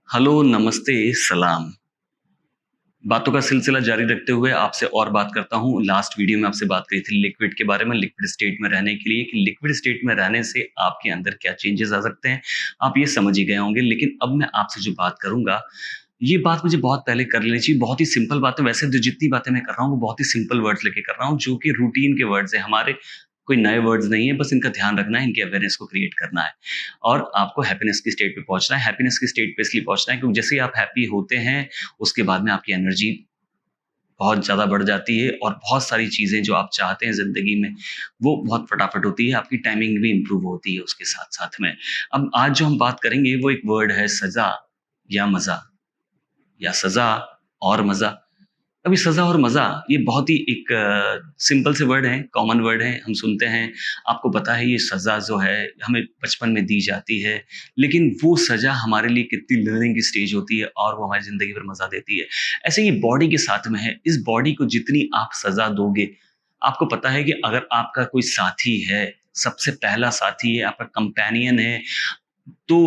Hello, नमस्ते, सलाम। बातों का सिलसिला जारी रखते हुए आपसे और बात करता हूँ। लास्ट वीडियो में आपसे बात करी थी लिक्विड के बारे में, लिक्विड स्टेट में रहने के लिए कि लिक्विड स्टेट में रहने से आपके अंदर क्या चेंजेस आ सकते हैं, आप ये समझ ही गए होंगे। लेकिन अब मैं आपसे जो बात करूँगा, ये बात मुझे बहुत पहले कर लेनी चाहिए। बहुत ही सिंपल बात है, वैसे तो जितनी बातें मैं कर रहा हूँ, वो बहुत ही सिंपल वर्ड्स लेके कर रहा हूँ, जो कि रूटीन के वर्ड्स हैं हमारे, कोई नए वर्ड्स नहीं है, बस इनका ध्यान रखना है, इनकी अवेयरनेस को क्रिएट करना है। और आपको हैप्पीनेस की स्टेट पे पहुँचना है। हैप्पीनेस की स्टेट पे इसलिए पहुँचना है क्योंकि जैसे ही आप हैप्पी होते हैं, उसके बाद में आपकी एनर्जी बहुत ज़्यादा बढ़ जाती है और बहुत सारी चीज़ें जो आप चाहते हैं ज़िंदगी में, वो बहुत फटाफट होती है, आपकी टाइमिंग भी इम्प्रूव होती है उसके साथ-साथ में। अब आज जो हम बात करेंगे वो एक वर्ड है सज़ा या मज़ा या सज़ा और मज़ा। अभी सज़ा और मज़ा ये बहुत ही एक सिंपल से वर्ड हैं, कॉमन वर्ड हैं, हम सुनते हैं। आपको पता है ये सज़ा जो है हमें बचपन में दी जाती है, लेकिन वो सज़ा हमारे लिए कितनी लर्निंग की स्टेज होती है और वो हमारी ज़िंदगी भर मज़ा देती है। ऐसे ही बॉडी के साथ में है, इस बॉडी को जितनी आप सज़ा दोगे, आपको पता है कि अगर आपका कोई साथी है, सबसे पहला साथी है, आपका कंपेनियन है, तो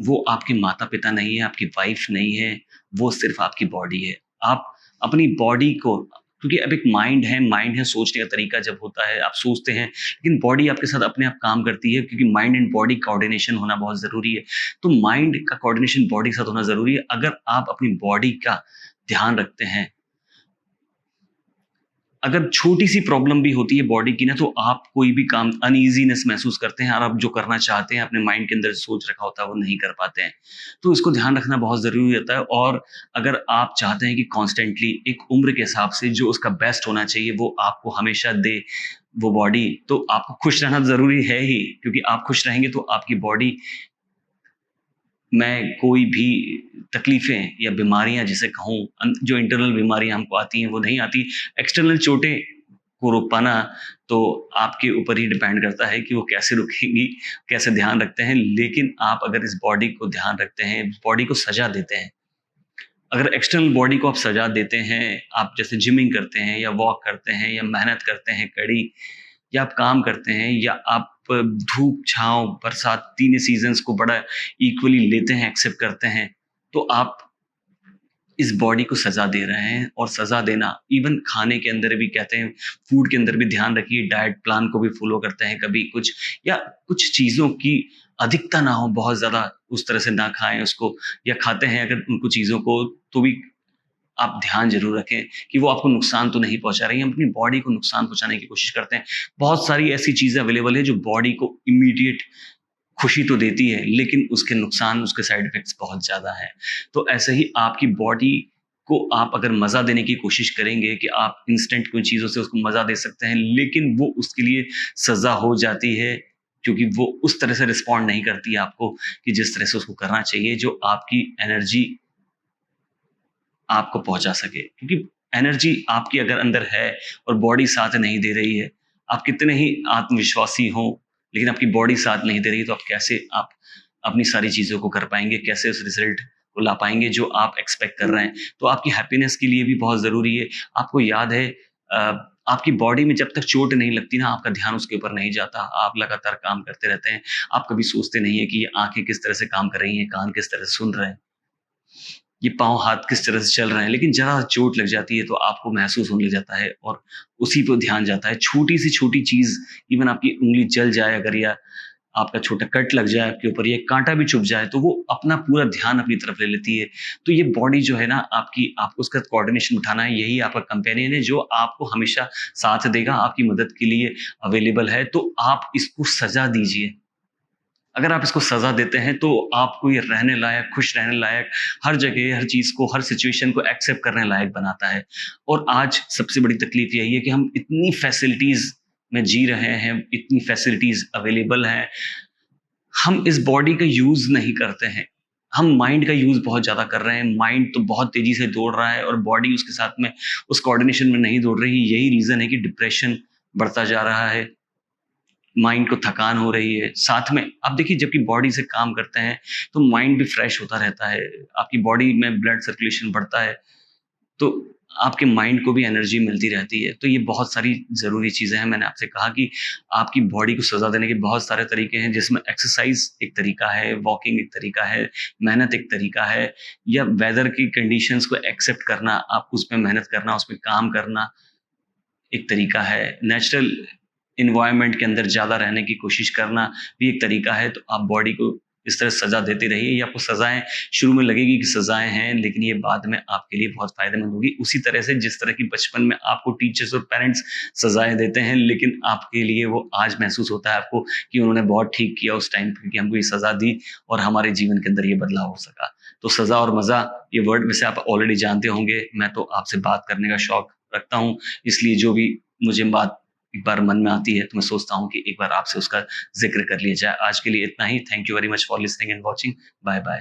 वो आपके माता-पिता नहीं है, आपकी वाइफ़ नहीं है, वो सिर्फ़ आपकी बॉडी है। आप अपनी बॉडी को क्योंकि अब एक माइंड है, सोचने का तरीका जब होता है, आप सोचते हैं, लेकिन बॉडी आपके साथ अपने आप काम करती है क्योंकि माइंड एंड बॉडी कोऑर्डिनेशन होना बहुत ज़रूरी है। तो माइंड का कोऑर्डिनेशन बॉडी के साथ होना ज़रूरी है। अगर आप अपनी बॉडी का ध्यान रखते हैं, अगर छोटी-सी प्रॉब्लम भी होती है बॉडी की ना, तो आप कोई भी काम अनईज़ीनेस महसूस करते हैं और आप जो करना चाहते हैं, अपने माइंड के अंदर सोच रखा होता है, वो नहीं कर पाते हैं। तो इसको ध्यान रखना बहुत ज़रूरी होता है और अगर आप चाहते हैं कि कॉन्स्टेंटली एक उम्र के हिसाब से जो उसका बेस्ट होना चाहिए, वो आपको हमेशा दे वो बॉडी, तो आपको खुश रहना ज़रूरी है ही, क्योंकि आप खुश रहेंगे तो आपकी बॉडी मैं कोई भी तकलीफ़ें या बीमारियाँ जिसे कहूँ जो इंटरनल बीमारियाँ हमको आती हैं वो नहीं आती। एक्सटर्नल चोटें को रोक पाना तो आपके ऊपर ही डिपेंड करता है कि वो कैसे रुकेंगी, कैसे ध्यान रखते हैं। लेकिन आप अगर इस बॉडी को ध्यान रखते हैं, बॉडी को सज़ा देते हैं, अगर एक्सटर्नल बॉडी को आप सज़ा देते हैं, आप जैसे जिमिंग करते हैं या वॉक करते हैं या मेहनत करते हैं कड़ी या आप काम करते हैं या आप धूप, छाँव, बरसात तीनों सीज़न्स को बड़ा इक्वली लेते हैं, एक्सेप्ट करते हैं, तो आप इस बॉडी को सज़ा दे रहे हैं और सज़ा देना इवन खाने के अंदर भी कहते हैं, फूड के अंदर भी ध्यान रखिए, डाइट प्लान को भी फ़ॉलो करते हैं कभी कुछ या कुछ चीज़ों की अधिकता ना हो, बहुत ज़्यादा उस तरह से ना खाएँ उसको या खाते हैं अगर उनको चीज़ों को, तो भी आप ध्यान ज़रूर रखें कि वो आपको नुकसान तो नहीं पहुँचा रही हैं, हम अपनी बॉडी को नुकसान पहुँचाने की कोशिश करते हैं। बहुत सारी ऐसी चीज़ें अवेलेबल है जो बॉडी को इमीडिएट खुशी तो देती है, लेकिन उसके नुकसान, उसके साइड इफ़ेक्ट्स बहुत ज़्यादा हैं। तो ऐसे ही आपकी बॉडी को आप अगर मज़ा देने की कोशिश करेंगे कि आप इंस्टेंट कोई चीज़ों से उसको मज़ा दे सकते हैं, लेकिन वो उसके लिए सज़ा हो जाती है, क्योंकि वो उस तरह से रिस्पॉन्ड नहीं करती है आपको कि जिस तरह से उसको करना चाहिए, जो आपकी एनर्जी आपको पहुँचा सके। क्योंकि एनर्जी आपके अगर अंदर है और बॉडी साथ नहीं दे रही है, आप कितने ही आत्मविश्वासी हों, लेकिन आपकी बॉडी साथ नहीं दे रही है, तो आप कैसे आप अपनी सारी चीज़ों को कर पाएँगे? कैसे उस रिज़ल्ट को ला पाएँगे जो आप एक्सपेक्ट कर रहे हैं? तो आपकी हैप्पीनेस के लिए भी बहुत ज़रूरी है। आपको याद है आपकी बॉडी में जब तक चोट नहीं लगती ना, आपका ध्यान उसके ऊपर नहीं जाता। आप लगातार काम करते रहते हैं। आप कभी सोचते नहीं हैं कि ये आँखें किस तरह से काम कर रही हैं, कान किस तरह से सुन रहे हैं। ये पाँव-हाथ किस तरह से चल रहे हैं, लेकिन ज़रा चोट लग जाती है तो आपको महसूस होने लग जाता है और उसी पे ध्यान जाता है। छोटी से छोटी चीज़ इवन आपकी उँगली जल जाए अगर या आपका छोटा कट लग जाए आपके ऊपर या एक काँटा भी चुभ जाए तो वो अपना पूरा ध्यान अपनी तरफ ले लेती है। तो ये बॉडी जो है ना आपकी आपको उसका कोऑर्डिनेशन उठाना है, यही आपका कंपेनियन है जो आपको हमेशा साथ देगा, आपकी मदद के लिए अवेलेबल है। तो आप इसको सज़ा दीजिए। अगर आप इसको सज़ा देते हैं तो आपको ये रहने लायक, खुश रहने लायक, हर जगह, हर चीज़ को, हर सिचुएशन को एक्सेप्ट करने लायक बनाता है। और आज सबसे बड़ी तकलीफ़ यही है कि हम इतनी फैसिलिटीज़ में जी रहे हैं, इतनी फैसिलिटीज़ अवेलेबल हैं, हम इस बॉडी का यूज़ नहीं करते हैं। हम माइंड का यूज़ बहुत ज़्यादा कर रहे हैं, माइंड तो बहुत तेज़ी से दौड़ रहा है और बॉडी उसके साथ में उस कोऑर्डिनेशन में नहीं दौड़ रही। यही रीज़न है कि डिप्रेशन बढ़ता जा रहा है, माइंड को थकान हो रही है। साथ में आप देखिए जबकि बॉडी से काम करते हैं, तो माइंड भी फ्रेश होता रहता है। आपकी बॉडी में ब्लड सर्कुलेशन बढ़ता है, तो आपके माइंड को भी एनर्जी मिलती रहती है। तो ये बहुत सारी ज़रूरी चीज़ें हैं। मैंने आपसे कहा कि आपकी बॉडी को सज़ा देने के बहुत सारे तरीके हैं, जिसमें एक्सरसाइज़ एक तरीका है, वॉकिंग एक तरीका है, मेहनत एक तरीका है, या वेदर की कंडीशंस को एक्सेप्ट करना, आप उस पे मेहनत करना, उस पे काम करना एक तरीका है। नेचुरल एनवायरनमेंट के अंदर ज़्यादा रहने की कोशिश करना भी एक तरीका है। तो आप बॉडी को इस तरह सज़ा देते रहिए। ये आपको सज़ाएँ शुरू में लगेगी कि सज़ाएँ हैं, लेकिन ये बाद में आपके लिए बहुत फ़ायदेमंद होगी। उसी तरह से जिस तरह की बचपन में आपको टीचर्स और पेरेंट्स सज़ाएँ देते हैं, लेकिन आपके लिए वो आज महसूस होता है आपको कि उन्होंने बहुत ठीक किया उस टाइम पे कि हमको ये सज़ा दी और हमारे जीवन के अंदर ये बदलाव हो सका। तो सज़ा और मज़ा ये वर्ड वैसे आप ऑलरेडी जानते होंगे। मैं तो आपसे बात करने का शौक रखता हूँ, इसलिए जो भी मुझे बात एक बार मन में आती है, तो मैं सोचता हूँ कि एक बार आपसे उसका ज़िक्र कर लिया जाए। आज के लिए इतना ही। Thank you very much for listening and watching. Bye bye.